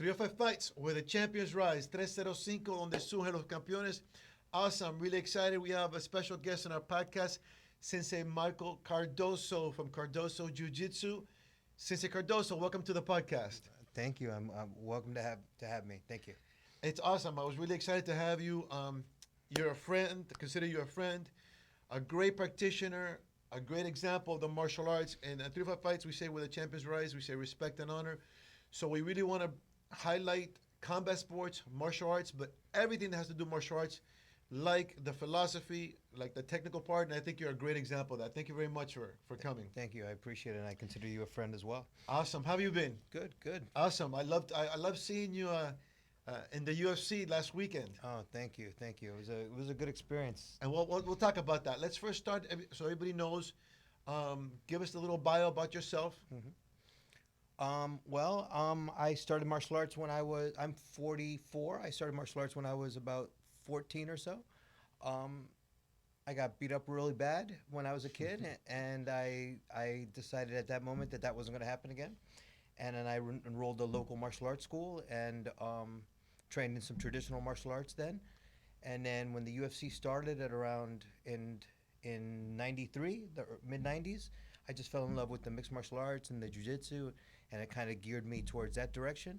305 Fights, where the champions rise. 305, donde surgen los campeones. Awesome. Really excited. We have a special guest on our podcast, Sensei Michael Cardoso from Cardozo Jiu-Jitsu. Sensei Cardoso, welcome to the podcast. Thank you. I'm welcome to have me. Thank you. It's awesome. I was really excited to have you. You're a friend. Consider you a friend. A great practitioner. A great example of the martial arts. And at 305 Fights, we say where the champions rise. We say respect and honor. So we really want to highlight combat sports, martial arts, but everything that has to do with martial arts, like the philosophy, like the technical part, and I think you're a great example of that. Thank you very much for coming. Thank you. I appreciate it, and I consider you a friend as well. Awesome. How have you been? Good, good. Awesome. I loved seeing you in the UFC last weekend. Oh, thank you, thank you. It was a good experience. And we'll talk about that. Let's first start so everybody knows. Give us a little bio about yourself. I started martial arts I'm 44. I started martial arts when I was about 14 or so. I got beat up really bad when I was a kid, and I decided at that moment that wasn't going to happen again. And then I enrolled a local martial arts school and trained in some traditional martial arts then. And then when the UFC started at around in '93, the mid '90s, I just fell in love with the mixed martial arts and the jiu-jitsu, and it kind of geared me towards that direction.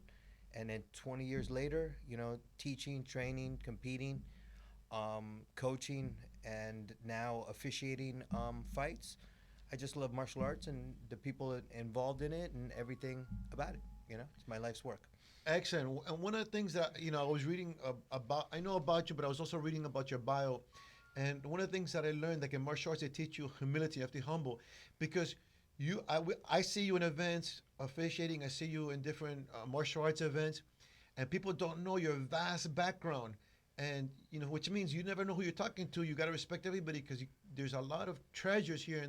And then 20 years later, teaching, training, competing, coaching, and now officiating fights. I just love martial arts and the people involved in it and everything about it. It's my life's work. Excellent. And one of the things that I was reading about, I know about you, but I was also reading about your bio. And one of the things that I learned, like in martial arts, they teach you humility. You have to be humble, because I see you in events officiating. I see you in different martial arts events, and people don't know your vast background, and which means you never know who you're talking to. You got to respect everybody, because there's a lot of treasures here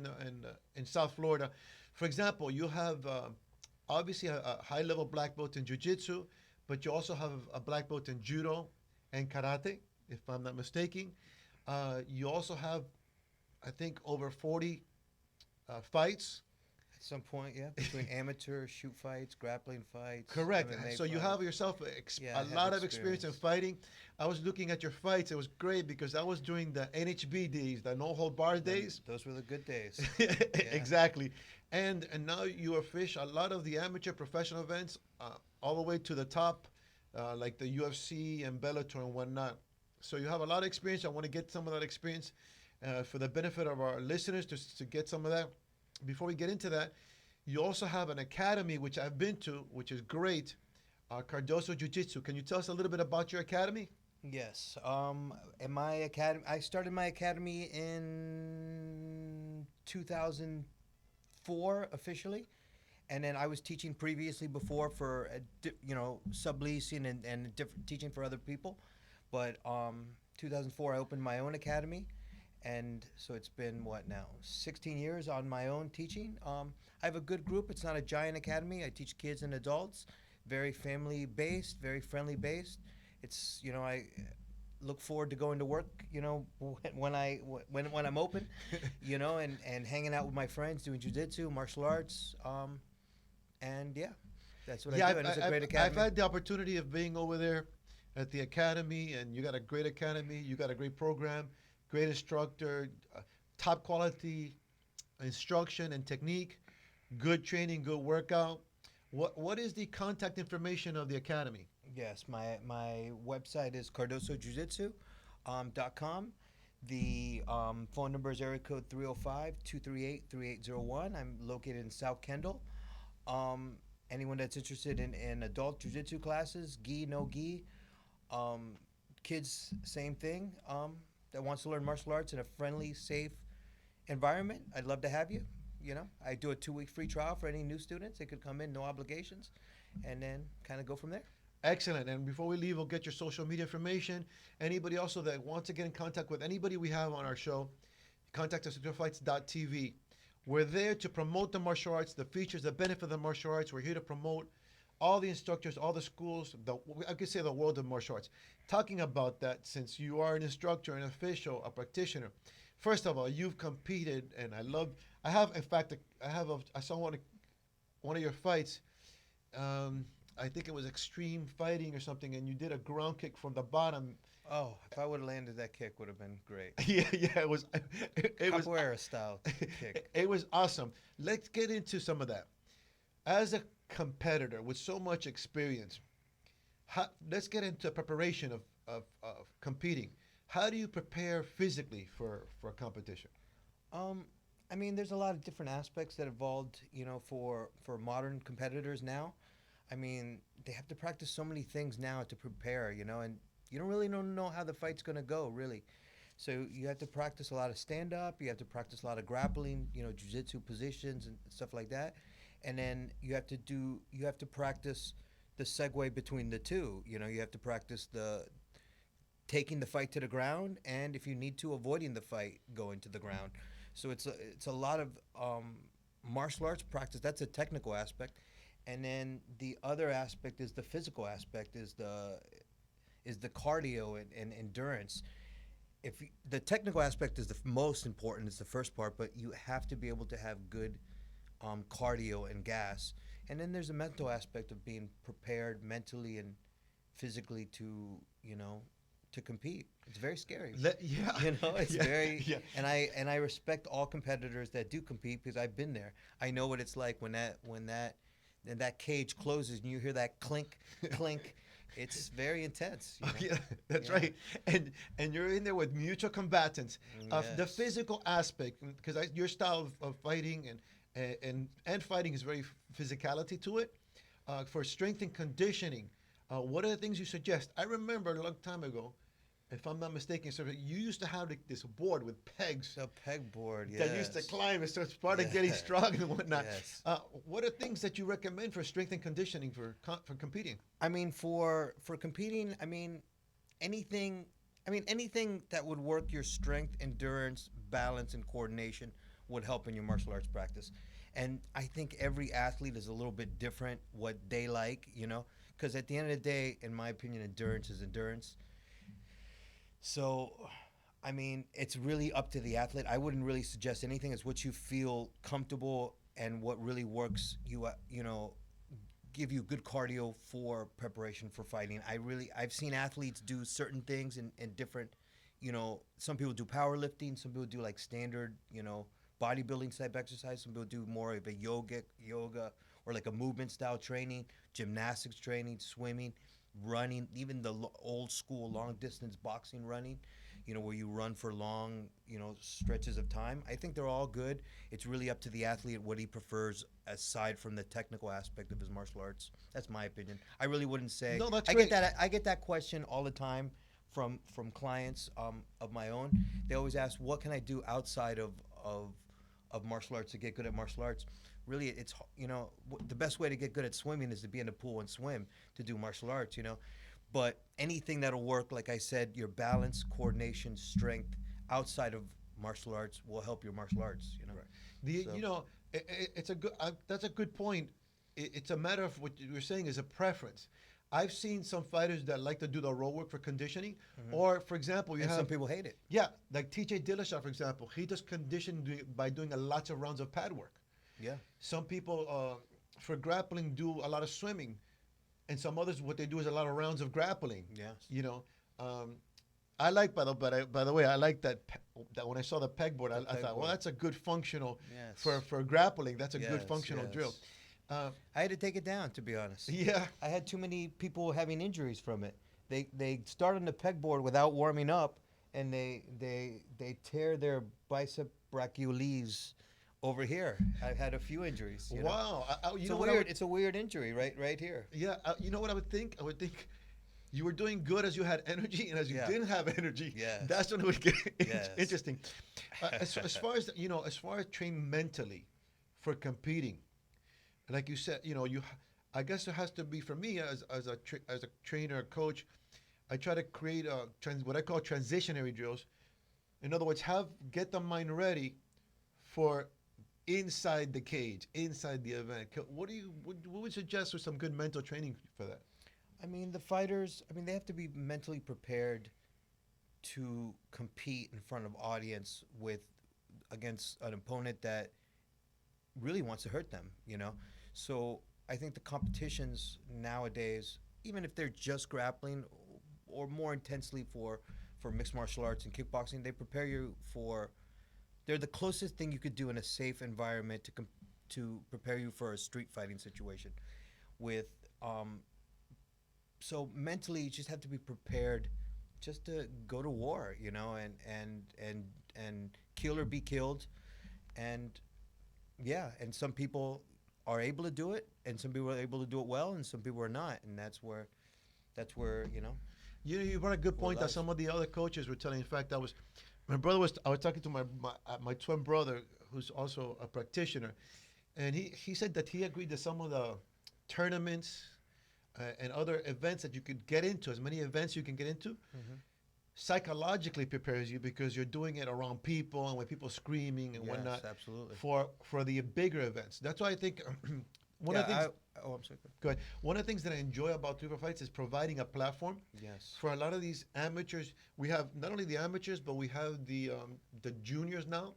in South Florida. For example, you have obviously a high level black belt in jiu-jitsu, but you also have a black belt in judo and karate, if I'm not mistaken. You also have, I think, over 40 fights. At some point, yeah, between amateur shoot fights, grappling fights. Correct. MMA So you fights. have yourself Yeah, a I have lot of experience in experience. fighting. I was looking at your fights. It was great because I was doing the NHB days, the no hold bar days. Those were the good days. Exactly. And now you fish a lot of the amateur professional events, all the way to the top, like the UFC and Bellator and whatnot. So you have a lot of experience. I want to get some of that experience for the benefit of our listeners to get some of that. Before we get into that, you also have an academy, which I've been to, which is great, Cardozo Jiu-Jitsu. Can you tell us a little bit about your academy? Yes. In my academy, I started my academy in 2004 officially, and then I was teaching previously before for subleasing and different teaching for other people. But 2004, I opened my own academy, and so it's been 16 years on my own teaching. I have a good group. It's not a giant academy. I teach kids and adults, very family based, very friendly based. It's I look forward to going to work, when I'm open, and hanging out with my friends, doing jiu-jitsu, martial arts, and yeah, that's what I do. And it's a great academy. I've had the opportunity of being over there at the academy, and you got a great academy. You got a great program, great instructor, top quality instruction and technique, good training, good workout. What is the contact information of the academy? Yes, my website is cardozojujitsu.com. The phone number is area code 305-238-3801. I'm located in South Kendall. Anyone that's interested in adult jiu-jitsu classes, gi, no gi, kids, same thing, that wants to learn martial arts in a friendly, safe environment, I'd love to have you. I do a 2-week free trial for any new students. They could come in, no obligations, and then kind of go from there. Excellent. And before we leave, we'll get your social media information. Anybody also that wants to get in contact with anybody we have on our show, contact us at fights.tv. We're there to promote the martial arts, the features, the benefit of the martial arts. We're here to promote all the instructors, all the schools, I could say the world of martial arts. Talking about that, since you are an instructor, an official, a practitioner, first of all, you've competed, and I saw one of your fights. I think it was extreme fighting or something, and you did a ground kick from the bottom. Oh, if I would have landed that kick, would have been great. Yeah, it was it was Capoeira style kick. it was awesome. Let's get into some of that. As a competitor with so much experience, let's get into preparation of competing. How do you prepare physically for a competition? Um, I mean, there's a lot of different aspects that evolved, for modern competitors now. I mean, they have to practice so many things now to prepare, and you don't really don't know how the fight's going to go, really. So you have to practice a lot of stand up, you have to practice a lot of grappling, jiu-jitsu positions and stuff like that. And then you have to practice the segue between the two. You have to practice the taking the fight to the ground, and if you need to, avoiding the fight going to the ground. So it's a lot of martial arts practice. That's a technical aspect, and then the other aspect is the physical aspect. Is the cardio and endurance. The technical aspect is the most important, it's the first part, but you have to be able to have good cardio and gas. And then there's a mental aspect of being prepared mentally and physically to compete. It's very scary. Yeah, It's yeah, very yeah. and I respect all competitors that do compete because I've been there. I know what it's like when that cage closes and you hear that clink clink. It's very intense. Yeah, that's Yeah. right. And you're in there with mutual combatants of the Yes. physical aspect, because your style of fighting and fighting is very physicality to it. For strength and conditioning, what are the things you suggest? I remember a long time ago, if I'm not mistaken, sir, you used to have this board with pegs The pegboard, yes. that used to climb and start part of Yeah. getting strong and whatnot. Yes. What are things that you recommend for strength and conditioning for competing? I mean, for competing, anything. Anything that would work your strength, endurance, balance, and coordination would help in your martial arts practice. And I think every athlete is a little bit different what they like, because at the end of the day, in my opinion, endurance is endurance. So, it's really up to the athlete. I wouldn't really suggest anything. It's what you feel comfortable and what really works. Give you good cardio for preparation for fighting. I've seen athletes do certain things in different, some people do powerlifting, some people do like standard, bodybuilding type exercise. Some people do more of a yoga, or like a movement style training, gymnastics training, swimming, running, even the old school long distance boxing running, where you run for long, stretches of time. I think they're all good. It's really up to the athlete what he prefers aside from the technical aspect of his martial arts. That's my opinion. I really wouldn't say. No, that's I great. get that. I get that question all the time from clients of my own. They always ask, "What can I do outside of martial arts to get good at martial arts?" Really, it's the best way to get good at swimming is to be in the pool and swim to do martial arts. But anything that'll work, like I said, your balance, coordination, strength outside of martial arts will help your martial arts. Right. The So- you know it's a good that's a good point. It's a matter of what you're saying is a preference. I've seen some fighters that like to do the road work for conditioning, or for example, you And have some people hate it. yeah, like TJ Dillashaw, for example, he does conditioning by doing a lots of rounds of pad work. Yeah. Some people for grappling do a lot of swimming, and some others what they do is a lot of rounds of grappling. Yes. Um, I like by the way I like that when I saw the pegboard, I thought, well, pegboard. that's a good functional Yes. for grappling. That's a good Yes, functional yes. drill. I had to take it down, to be honest. Yeah, I had too many people having injuries from it. They start on the pegboard without warming up, and they tear their bicep brachialis over here. I've had a few injuries. wow. You It's know a what? weird. It's a weird injury, right here. Yeah, you know what I would think? I would think you were doing good as you had energy, and as you Yeah. didn't have energy, Yes. that's when it would get Yes. interesting. As far as as far as train mentally for competing, like you said, I guess there has to be for me as a trainer coach. I try to create what I call transitionary drills. In other words, get the mind ready for inside the cage, inside the event. What would you suggest for some good mental training for that? The fighters. They have to be mentally prepared to compete in front of audience against an opponent that really wants to hurt them. So I think the competitions nowadays, even if they're just grappling or more intensely for mixed martial arts and kickboxing, they prepare you for. They're the closest thing you could do in a safe environment to prepare you for a street fighting situation. With so mentally, you just have to be prepared, just to go to war, and kill or be killed, and yeah, and some people are able to do it, and some people are able to do it well, and some people are not, and that's where You brought a good where it point that lies. some of the other coaches were telling. In fact, I was talking to my twin brother, who's also a practitioner, and he said that he agreed that some of the tournaments and other events that you could get into, as many events you can get into, Mhm. psychologically prepares you because you're doing it around people and with people screaming and Yes, whatnot absolutely. for the bigger events. That's why I think one Yeah, of the things. I'm sorry. Go Go ahead. One of the things that I enjoy about 305 Fights is providing a platform ahead. Yes. for a lot of these amateurs. We have not only the amateurs, but we have the juniors now,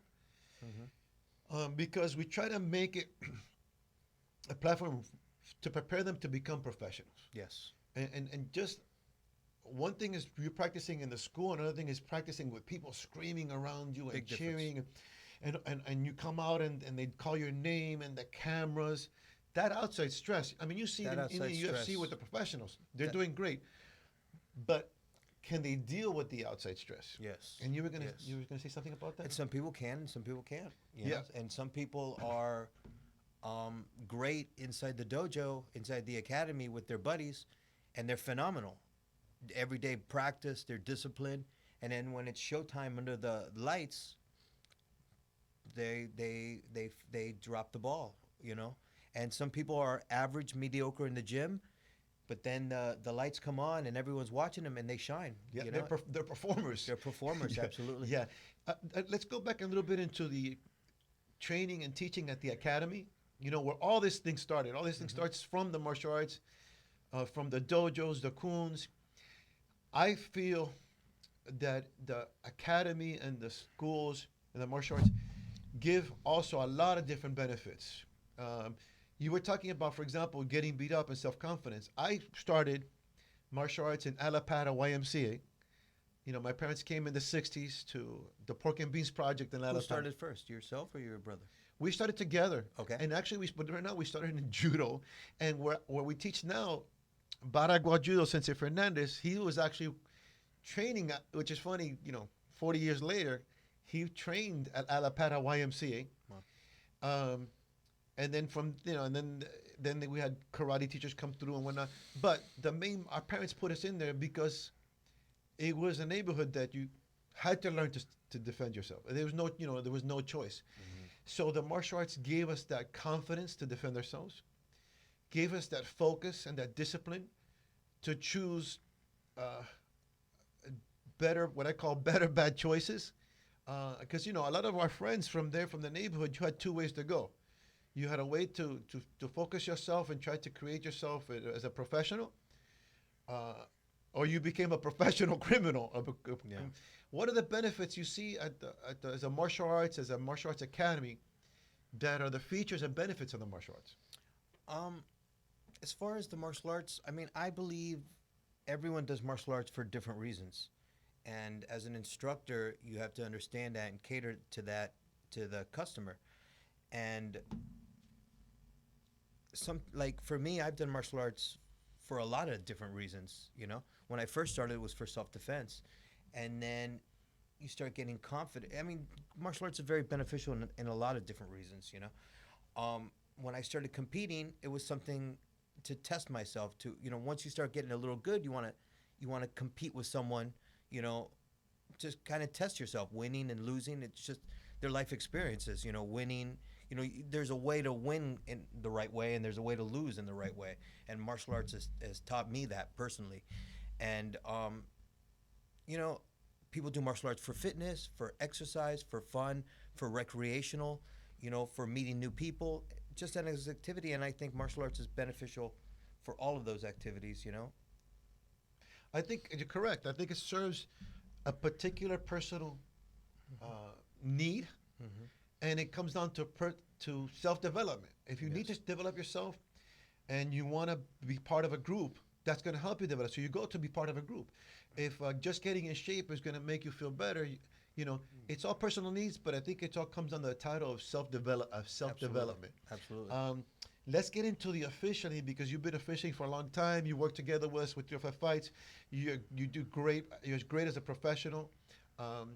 Hmm. because we try to make it a platform to prepare them to become professionals. Yes. And just one thing is you're practicing in the school, another thing is practicing with people screaming around you and Big difference. cheering, and you come out and they call your name and the cameras. That outside stress, I mean, you see it That in the outside UFC stress. with the professionals. They're That, doing great, but can they deal with the outside stress? yes. And Yes. you were gonna say something about that? And some people can, and some people can't. Yeah. And some people are great inside the dojo, inside the academy with their buddies, and they're phenomenal. Everyday practice, they're disciplined, and then when it's showtime under the lights, they drop the ball. And some people are average, mediocre in the gym, but then the lights come on and everyone's watching them and they shine. Yeah, You know, they're performers. they're performers, Yeah, absolutely. yeah. Let's go back a little bit into the training and teaching at the academy. Where all this thing started. All this thing Hmm. starts from the martial arts, from the dojos, the kuns. I feel that the academy and the schools and the martial arts give also a lot of different benefits. Um, you were talking about, for example, getting beat up and self confidence. I started martial arts in Alapata YMCA. My parents came in the 60s to the Pork and Beans Project in Who Alapata. started first, yourself or your brother? We started together. Okay. And actually, but right now we started in judo. And where we teach now, Baragua Judo Sensei Fernandez, he was actually training, which is funny, 40 years later, he trained at Alapata YMCA. Wow. Um, and then then we had karate teachers come through and whatnot. But our parents put us in there because it was a neighborhood that you had to learn to defend yourself. There was no choice. Hmm. So the martial arts gave us that confidence to defend ourselves, gave us that focus and that discipline to choose uh, better, what I call better bad choices. Because a lot of our friends from the neighborhood, you had two ways to go. You had a way to focus yourself and try to create yourself as a professional, uh, or you became a professional criminal. Yeah. What are the benefits you see as a martial arts academy that are the features and benefits of the martial arts? Um, as far as the martial arts, I mean, I believe everyone does martial arts for different reasons. And as an instructor, you have to understand that and cater to that to the customer. And like for me, I've done martial arts for a lot of different reasons. When I first started, it was for self-defense, and then you start getting confident. I mean, martial arts is very beneficial in a lot of different reasons. When I started competing, it was something to test myself. Once you start getting a little good, you want to compete with someone. You know, just kind of test yourself, winning and losing. It's just their life experiences. Winning. There's a way to win in the right way, and there's a way to lose in the right way. And martial arts has taught me that personally. And you know, people do martial arts for fitness, for exercise, for fun, for recreational. For meeting new people, just as an activity. And I think martial arts is beneficial for all of those activities. I think you're correct. I think it serves a particular personal need, Mm-hmm. and it comes down to self development. If you need Yes. to develop yourself, and you want to be part of a group, that's going to help you develop. So you go to be part of a group. If just getting in shape is going to make you feel better, you know, it's all personal needs, but I think it all comes under the title of self development. Absolutely. Let's get into the officialing because you've been officiating for a long time. You work together with us with 305 Fights. You do great. You're great as a professional. Um,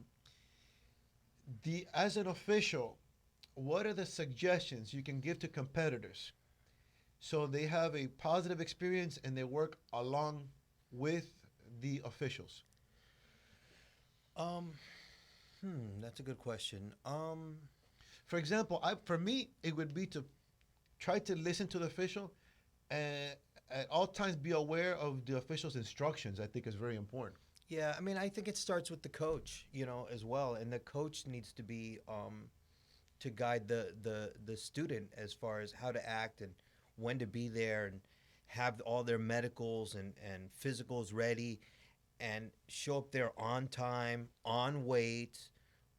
the as an official, what are the suggestions you can give to competitors so they have a positive experience and they work along with the officials? Um, that's a good question. For example, for me, it would be to try to listen to the official and at all times be aware of the official's instructions. I think is very important. Yeah, I mean, I think it starts with the coach, as well, and the coach needs to be to guide the student as far as how to act and when to be there and have all their medicals and physicals ready and show up there on time, on weight,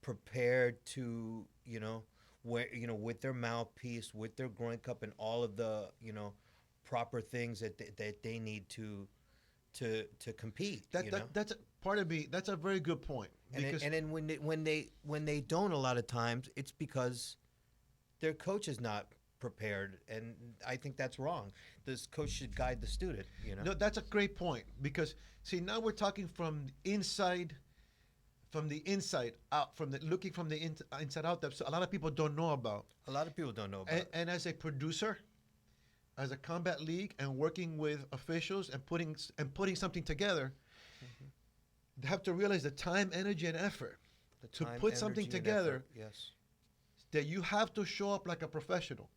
prepared to, where, with their mouthpiece, with their groin cup and all of the, proper things that they need to compete, That's part of me. That's a very good point because and then when they don't, a lot of times it's because their coach is not prepared, and I think that's wrong. This coach should guide the student. no, that's a great point because see now we're talking from the inside out, from the looking from the inside out that a lot of people don't know about. A lot of people don't know about And, it. and as a producer, as a combat league, and working with officials and putting something together, they have to realize the time, energy, and effort The to time, put something energy, and together. effort, yes. That you have to show up like a professional,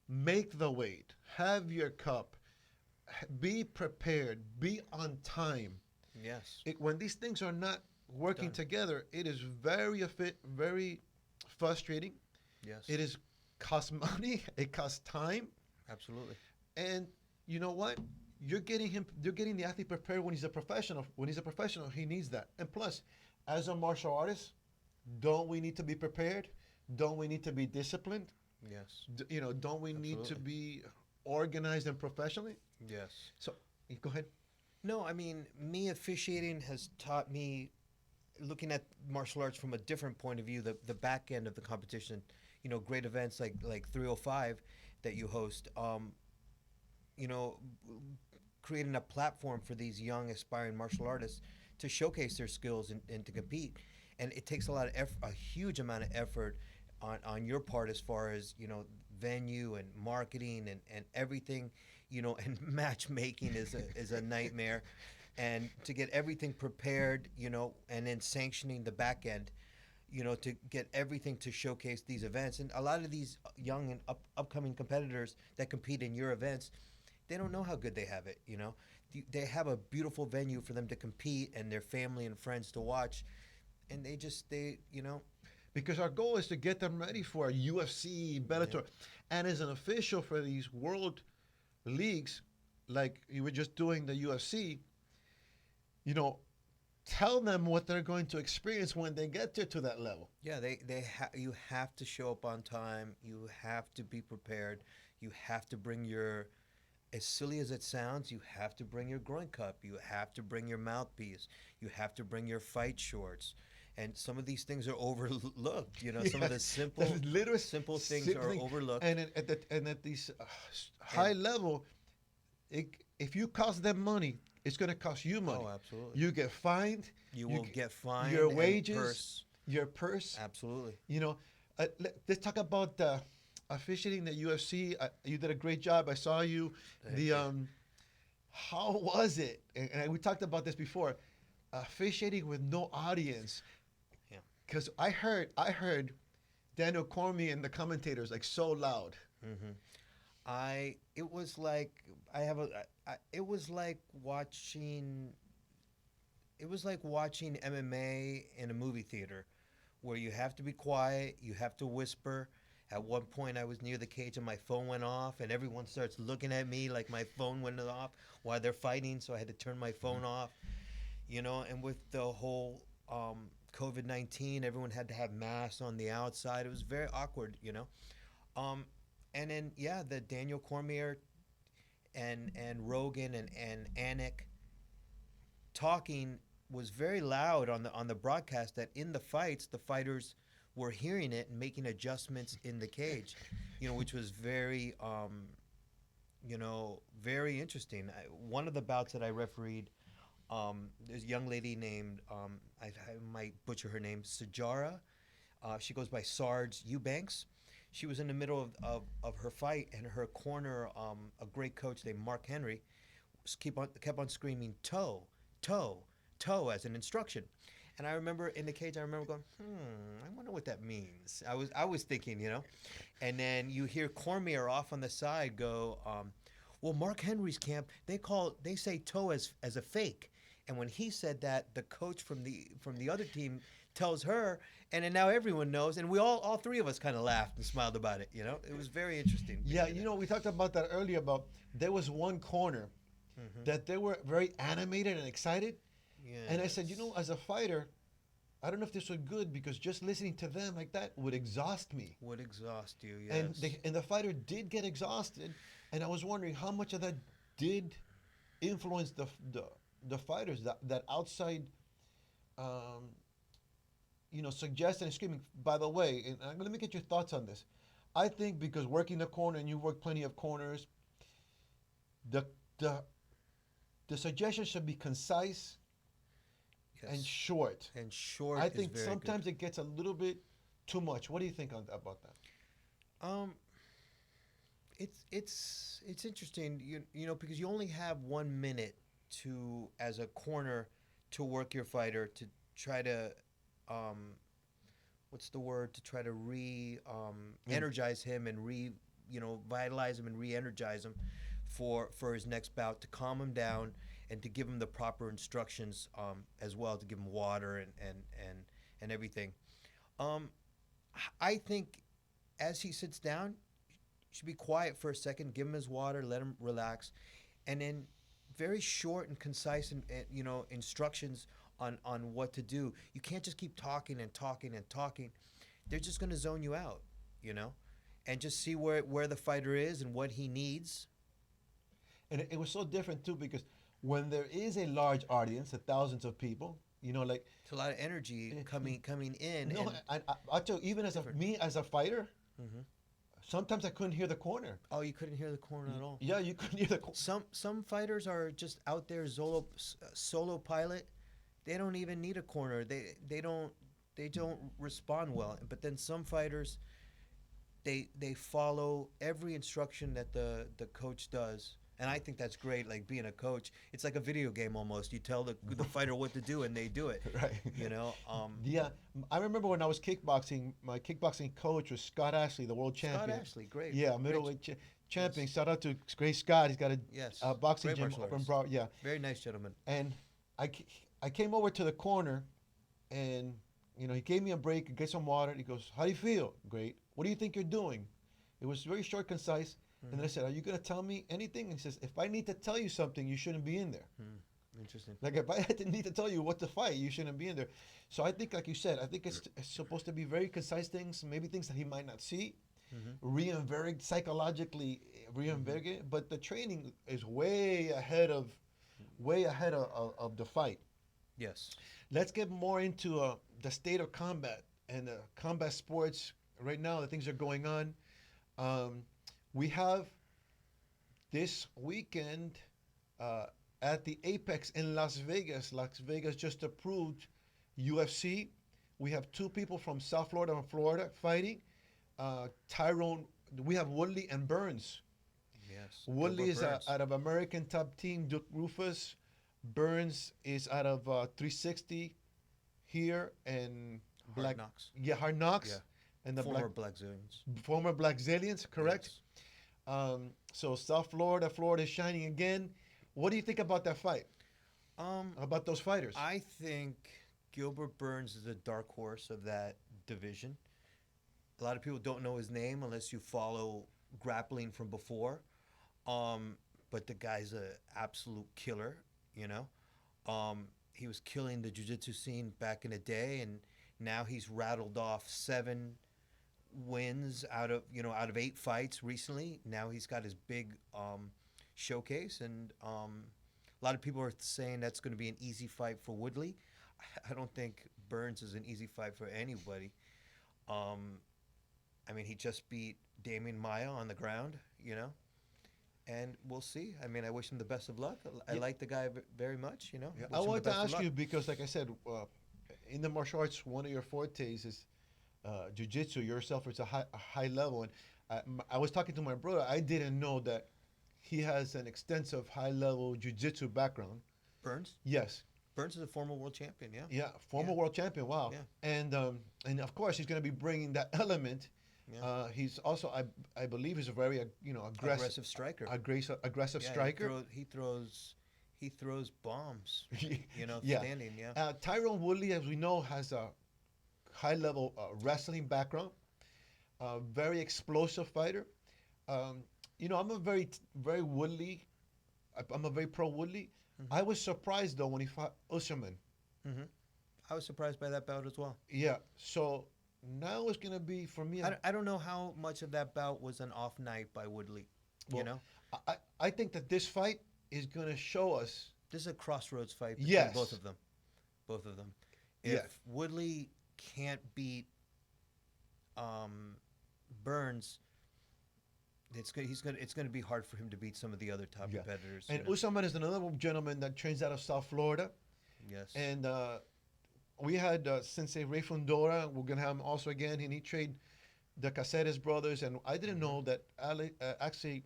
make the weight, have your cup, be prepared, be on time. Yes. When these things are not working Done. together, it is very frustrating. Yes. It is cost money. It costs time, Absolutely. and you know what? You're getting the athlete prepared when he's a professional. When he's a professional, he needs that. And plus, as a martial artist, don't we need to be prepared? Don't we need to be disciplined? Yes. Don't we need to Absolutely. be organized and professionally? Yes. So, go ahead. No, I mean, me officiating has taught me looking at martial arts from a different point of view, the back end of the competition, great events like 305 that you host, you know, creating a platform for these young aspiring martial artists to showcase their skills and to compete. And it takes a huge amount of effort on your part as far as, venue and marketing and everything, and matchmaking is a nightmare. And to get everything prepared, and then sanctioning the back end, to get everything to showcase these events. And a lot of these young and upcoming competitors that compete in your events, they don't know how good they have it. They have a beautiful venue for them to compete and their family and friends to watch, and they Because our goal is to get them ready for a UFC, Bellator, and as an official for these world leagues, like you were just doing the UFC, tell them what they're going to experience when they get to that level. yeah, you have to show up on time. You have to be prepared. You have to bring your, as silly as it sounds, you have to bring your groin cup. You have to bring your mouthpiece. You have to bring your fight shorts. And some of these things are overlooked. Some of the simple, simple things are overlooked. And at these high level, if you cost them money, it's going to cost you money. Oh, absolutely. You get fined. You will get fined. Your and wages, your purse. Absolutely. Let's talk about officiating the UFC. You did a great job. I saw you. How was it? And we talked about this before. Officiating with no audience. Yeah. Because I heard Daniel Cormier and the commentators like so loud. Mm-hmm. It was like it was like watching MMA in a movie theater, where you have to be quiet, you have to whisper. At one point, I was near the cage and my phone went off, and everyone starts looking at me like my phone went off while they're fighting, so I had to turn my phone off. And with the whole COVID-19, everyone had to have masks on the outside. It was very awkward. And then, the Daniel Cormier, and Rogan and Anik talking was very loud on the broadcast, that in the fights the fighters were hearing it and making adjustments in the cage, which was very very interesting. One of the bouts that I refereed, there's a young lady named, I might butcher her name, Sajara. She goes by Sarge Eubanks. She was in the middle of her fight, and her corner, a great coach named Mark Henry, kept on screaming toe, toe, toe as an instruction. And I remember in the cage, I remember going, I wonder what that means. I was thinking, and then you hear Cormier off on the side go, well, Mark Henry's camp, they say toe as a fake. And when he said that, the coach from the other team tells her, and then now everyone knows, and we all three of us kind of laughed and smiled about it. It was very interesting. Yeah, we talked about that earlier. About there was one corner that they were very animated and excited, and I said, as a fighter, I don't know if this was good, because just listening to them like that would exhaust me. Would exhaust you, yes. And the fighter did get exhausted, and I was wondering how much of that did influence the fighters, that outside, suggestion and screaming. By the way, and let me get your thoughts on this. I think because working the corner, and you work plenty of corners, the suggestion should be concise. Yes. And short. And short. I think is very sometimes good. it gets a little bit too much. What do you think about that? It's interesting, because you only have 1 minute as a corner, to work your fighter, to try to, what's the word? To try to energize him and vitalize him and re-energize him for his next bout, to calm him down, and to give him the proper instructions, as well, to give him water and everything. I think as he sits down, you should be quiet for a second, give him his water, let him relax, and then very short and concise and instructions on what to do. You can't just keep talking and talking and talking. They're just going to zone you out, and just see where the fighter is and what he needs. And it was so different too, because when there is a large audience, It's a lot of energy coming in. No, I tell you, even as a fighter, sometimes I couldn't hear the corner. Oh, you couldn't hear the corner at all. Yeah, you couldn't hear the corner. Some fighters are just out there solo pilot. They don't even need a corner. They don't respond well. But then some fighters, they follow every instruction that the coach does. And I think that's great. Like, being a coach, it's like a video game almost. You tell the fighter what to do, and they do it. Right. Yeah, I remember when I was kickboxing. My kickboxing coach was Scott Ashley, the world champion. Scott Ashley, great. Yeah, middleweight champion. Yes. Shout out to Great Scott. He's got a boxing great gym up in Broad. Yeah, very nice gentleman. And I came over to the corner, and he gave me a break and get some water. He goes, "How do you feel?" "Great." "What do you think you're doing?" It was very short, concise. And then I said, "Are you going to tell me anything?" And he says, "If I need to tell you something, you shouldn't be in there." Interesting. Like, if I had to need to tell you what to fight, you shouldn't be in there. So I think, like you said, I think it's supposed to be very concise things, maybe things that he might not see, psychologically reinvigorate. But the training is way ahead of the fight. Yes. Let's get more into the state of combat and combat sports right now. The things that are going on. We have this weekend at the Apex in Las Vegas. Las Vegas just approved UFC. We have two people from South Florida and Florida fighting. Tyrone, we have Woodley and Burns. Yes. Woodley is out of American Top Team, Duke Rufus. Burns is out of 360 here and Hard Knocks. Yeah, Hard Knocks. Yeah. And the former Black Zillions. Former Black Zillions, correct? Yes. So South Florida is shining again. What do you think about that fight? About those fighters? I think Gilbert Burns is a dark horse of that division. A lot of people don't know his name unless you follow grappling from before. But the guy's an absolute killer, He was killing the jiu-jitsu scene back in the day, and now he's rattled off 7 wins out of 8 fights recently. Now he's got his big showcase. And a lot of people are saying that's going to be an easy fight for Woodley. I don't think Burns is an easy fight for anybody. Um, I mean, he just beat Damian Maia on the ground, and we'll see. I mean, I wish him the best of luck. I Yeah. like the guy very much, Yeah, I Wish him the wanted to best of ask luck. you because, like I said, in the martial arts, one of your fortes is jiu-jitsu. Yourself, it's a high level, and I was talking to my brother. I didn't know that he has an extensive high level jiu-jitsu background. Burns? Yes, Burns is a former world champion, yeah. yeah, former Yeah. world champion. Wow, Yeah. and of course he's going to be bringing that element. Yeah. He's also, I believe, he's a very Aggressive striker. aggressive Yeah, striker. he throws bombs, Yeah. standing, yeah. Tyrone Woodley, as we know, has a high level wrestling background. Very explosive fighter. I'm a very Woodley. I'm a very pro Woodley. Mhm. I was surprised though when he fought Usman. Hmm. I was surprised by that bout as well. Yeah. So now it's gonna be for me. I don't know how much of that bout was an off night by Woodley, Well, you know? I think that this fight is gonna show us. This is a crossroads fight between Yes. both of them. Both of them. If Yeah. Woodley can't beat Burns, it's gonna be hard for him to beat some of the other top Yeah. competitors. And Usman is another gentleman that trains out of South Florida, Yes. and we had Sensei Ray Fundora. We're gonna have him also again, and he trained the Casseras brothers. And I didn't know that actually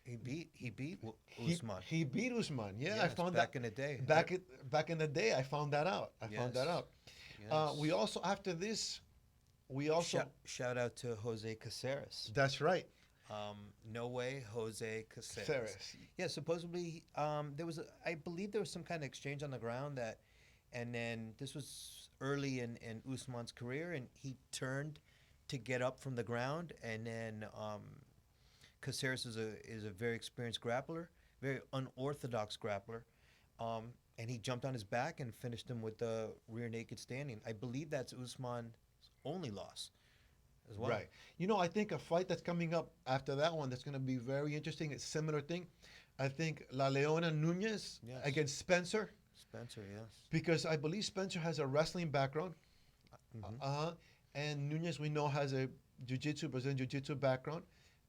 he beat he, Usman. he beat Usman. Yeah, I Yes, found back that in the day. back in the day. I found that out. I found that Yes. out. Yes. We also after this, we also shout out to Jose Casseras. that's right, No way, Jose Casseras. Casseras. Yeah, supposedly I believe there was some kind of exchange on the ground and then this was early in Usman's career, and he turned to get up from the ground, and then Caceres is a very experienced grappler, very unorthodox grappler, and he jumped on his back and finished him with the rear naked standing. I believe that's Usman's only loss as well. Right. I think a fight that's coming up after that one that's going to be very interesting. It's similar thing. I think La Leona Nunez Yes. against Spencer, Spencer, yes. because I believe Spencer has a wrestling background. Mhm. And Nunez, we know, has a Brazilian jiu-jitsu background.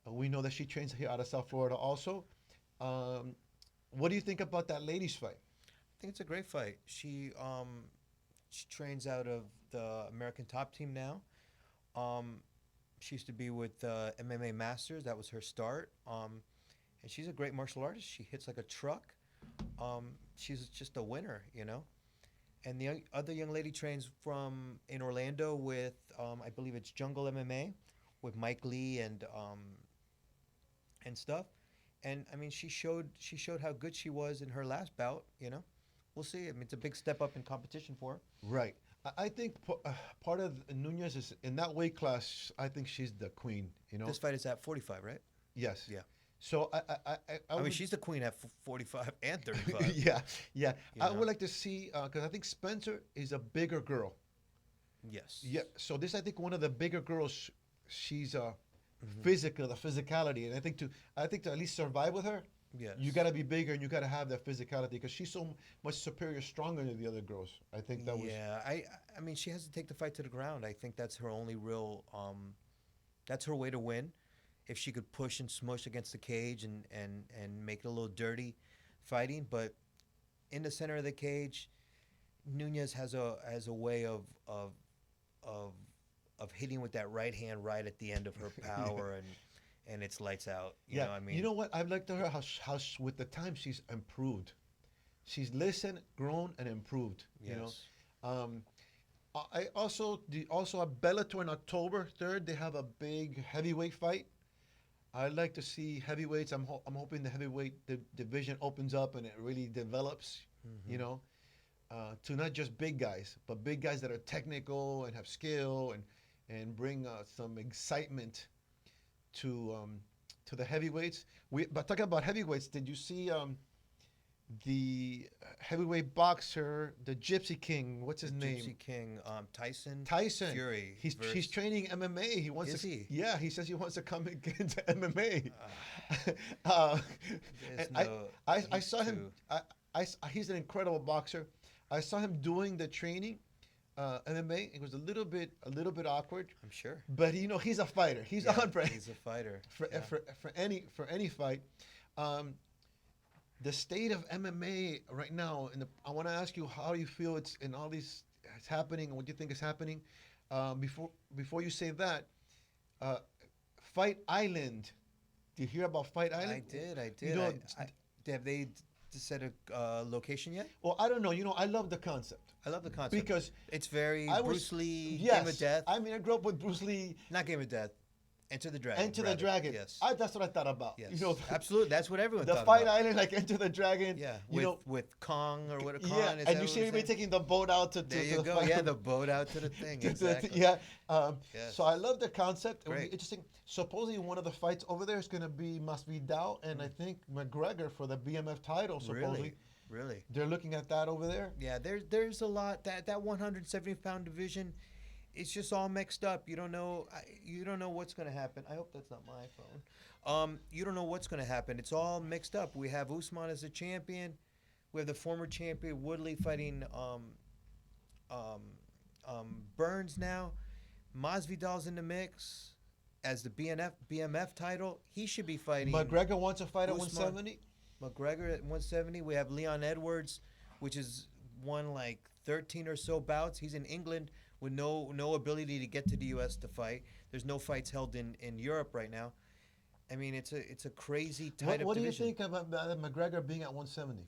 We know that she trains here out of South Florida also. What do you think about that ladies fight? I think it's a great fight. She trains out of the American Top Team now. She used to be with MMA Masters. That was her start. And she's a great martial artist. She hits like a truck. She's just a winner, And the other young lady trains in Orlando with I believe it's Jungle MMA with Mike Lee and stuff. And I mean, she showed how good she was in her last bout. We'll see. I mean, it's a big step up in competition for her. Right. I think part of Nunez is in that weight class. I think she's the queen. This fight is at 45, right? Yes. Yeah. So I mean, would- she's the queen at 45 and 35. yeah, yeah. You I know? would like to see because I think Spencer is a bigger girl. Yes. Yeah. So this, I think, one of the bigger girls. She's Mhm. physical, the physicality, and I think to at least survive with her, Yes. you got to be bigger and you got to have that physicality because she's so much superior, stronger than the other girls. I think that was. Yeah. I mean, she has to take the fight to the ground. I think that's her only real. That's her way to win. If she could push and smush against the cage and make it a little dirty, fighting, but in the center of the cage, Nunez has a way of hitting with that right hand right at the end of her power and it's lights out. You know what I mean? You know what? I've liked her how with the time she's improved. She's listened, grown, and improved. Yes. I also at Bellator on October 3rd they have a big heavyweight fight. I'd like to see heavyweights. I'm hoping the heavyweight division opens up and it really develops. Mhm. To not just big guys, but big guys that are technical and have skill and bring some excitement to the heavyweights. But talking about heavyweights, did you see the heavyweight boxer, the Gypsy King. What's his name? Gypsy King, Tyson. Tyson. Fury. He's training MMA. He wants Is to. he? Yeah, he says he wants to come into MMA. Uh, uh, there's and no. I he's saw him. too- He's an incredible boxer. I saw him doing the training, MMA. It was a little bit awkward, I'm sure. but he's a fighter. He's Yeah, on for he's a fighter. for, Yeah. for any fight. The state of MMA right now, I want to ask you how you feel it's in all these it's happening and what you think is happening. Before you say that, Fight Island. Do you hear about Fight Island? I did. You know, Have they set a location yet? well, I don't know. I love the concept I love the concept because it's very I was Bruce Lee, yes, Game of Death. I mean, I grew up with Bruce Lee. Not Game of Death. Enter the Dragon. Enter the rather. Dragon. Yes. That's what I thought about. Yes. Absolutely. That's what everyone The thought Fight about. Island, like Enter the Dragon. Yeah. You With Kong or what? Kong. yeah, Is and that you see what we're everybody saying? taking the boat out to There to you the go. fight. Yeah, the boat out to the thing. To the- Exactly. yeah. Yes. So I love the concept. It would be Great. interesting. Supposedly one of the fights over there is going to be Masvidal and I think McGregor for the BMF title. Supposedly Really. they're looking at that over there. Yeah. There's a lot that 170-pound division. It's just all mixed up. You don't know. You don't know what's going to happen. I hope that's not my phone. You don't know what's going to happen. It's all mixed up. We have Usman as a champion. We have the former champion Woodley fighting Burns now. Masvidal's in the mix as the BMF title. He should be fighting McGregor wants to fight at Usman. 170. McGregor at 170. We have Leon Edwards, which is won like 13 or so bouts. He's in England with no ability to get to the U.S. to fight. There's no fights held in Europe right now. I mean, it's a crazy tight What up do you division. think about McGregor being at 170?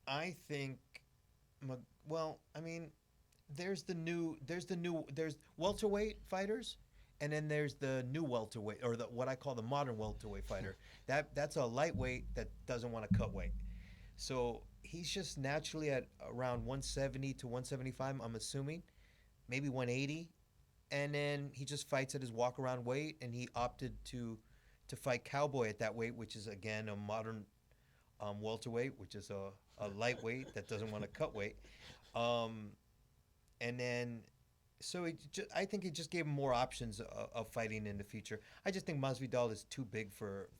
I think, well, I mean, there's welterweight fighters, and then there's the new welterweight, or what I call the modern welterweight fighter. That's a lightweight that doesn't want to cut weight. So he's just naturally at around 170 to 175, I'm assuming, maybe 180, and then he just fights at his walk-around weight, and he opted to fight Cowboy at that weight, which is again a modern welterweight, which is a lightweight that doesn't want to cut weight, and then. So I think it just gave him more options of fighting in the future. I just think Masvidal is too big for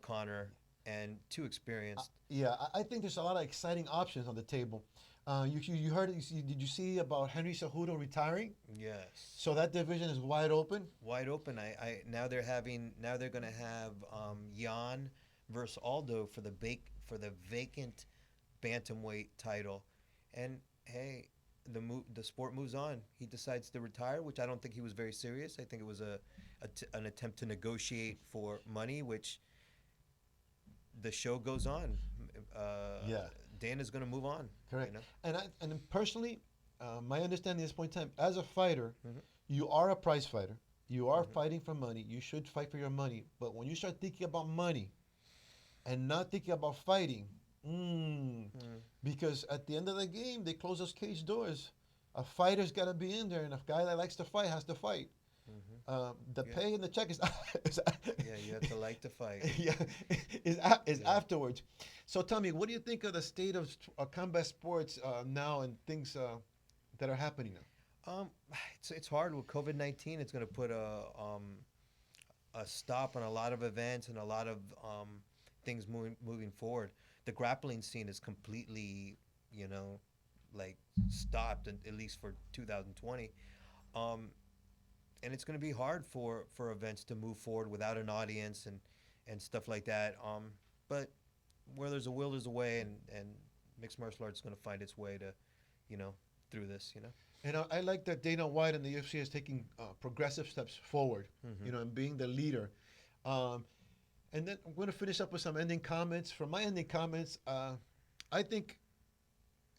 Conor and too experienced. Yeah, I think there's a lot of exciting options on the table. You heard? Did you see about Henry Cejudo retiring? Yes, So that division is wide open. wide open. Now they're going to have Jan versus Aldo for the vacant bantamweight title, and hey. The sport moves on. He decides to retire, which I don't think he was very serious. I think it was an attempt to negotiate for money, which the show goes on. Yeah. Dana's going to move on. Correct. You know? And personally, my understanding at this point in time, as a fighter, Mhm. you are a prize fighter. You are fighting for money. You should fight for your money. But when you start thinking about money and not thinking about fighting, because at the end of the game, they close those cage doors. A fighter's got to be in there, and a guy that likes to fight has to fight. The Yeah. pay and the check is Yeah, you have to like to fight. yeah, is afterwards. So tell me, what do you think of the state of combat sports now and things that are happening now? It's hard with COVID-19. It's going to put a stop on a lot of events and a lot of things moving forward. The grappling scene is completely, like stopped at least for 2020, and it's going to be hard for events to move forward without an audience and stuff like that. But where there's a will, there's a way, and mixed martial arts is going to find its way to, through this. And I like that Dana White and the UFC is taking progressive steps forward, and being the leader. And then I'm going to finish up with some ending comments. From my ending comments, I think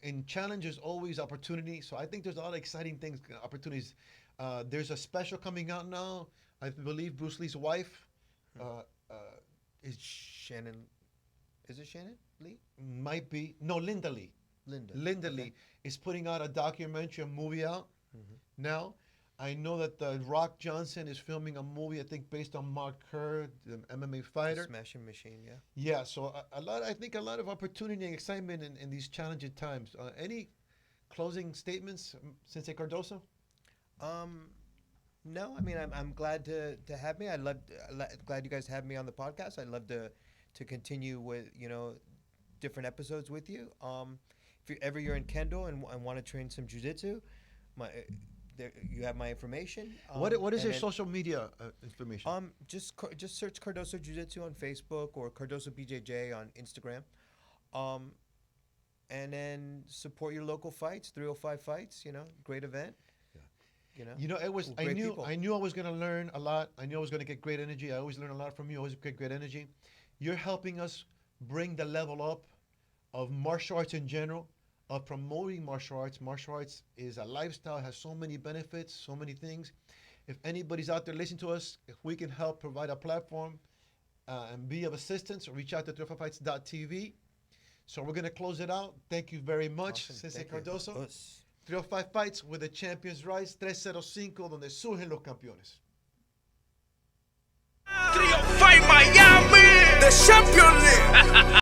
in challenge there's always opportunity. So I think there's a lot of exciting things, opportunities. There's a special coming out now. I believe Bruce Lee's wife is Shannon, is it Shannon Lee? might be no Linda Lee. Linda. Linda Okay. Lee is putting out a documentary, a movie out now. I know that Rock Johnson is filming a movie, I think, based on Mark Kerr, the MMA The fighter. Smashing Machine, yeah. Yeah, so a lot. I think a lot of opportunity and excitement in these challenging times. Any closing statements, Sensei Cardoso? Um, no, I mean I'm glad to have me. Glad you guys have me on the podcast. I'd love to continue with different episodes with you. If you're in Kendall and want to train some jujitsu, my there, you have my information. What is And your then, social media information? just search Cardoso Jiu-Jitsu on Facebook or Cardoso BJJ on Instagram. Um, and then support your local fights, 305 fights, great event, It was. with great people. I knew I was gonna learn a lot. I knew I was gonna get great energy. I always learn a lot from you. Always get great energy. You're helping us bring the level up of martial arts in general, of promoting martial arts. Martial arts is a lifestyle, has so many benefits, so many things. If anybody's out there listening to us, if we can help provide a platform and be of assistance, reach out to 305fights.tv. So we're going to close it out. Thank you very much, Awesome. Sensei Thank you. Cardoso. Us. 305 Fights with the Champions Rise 305, donde surgen los campeones.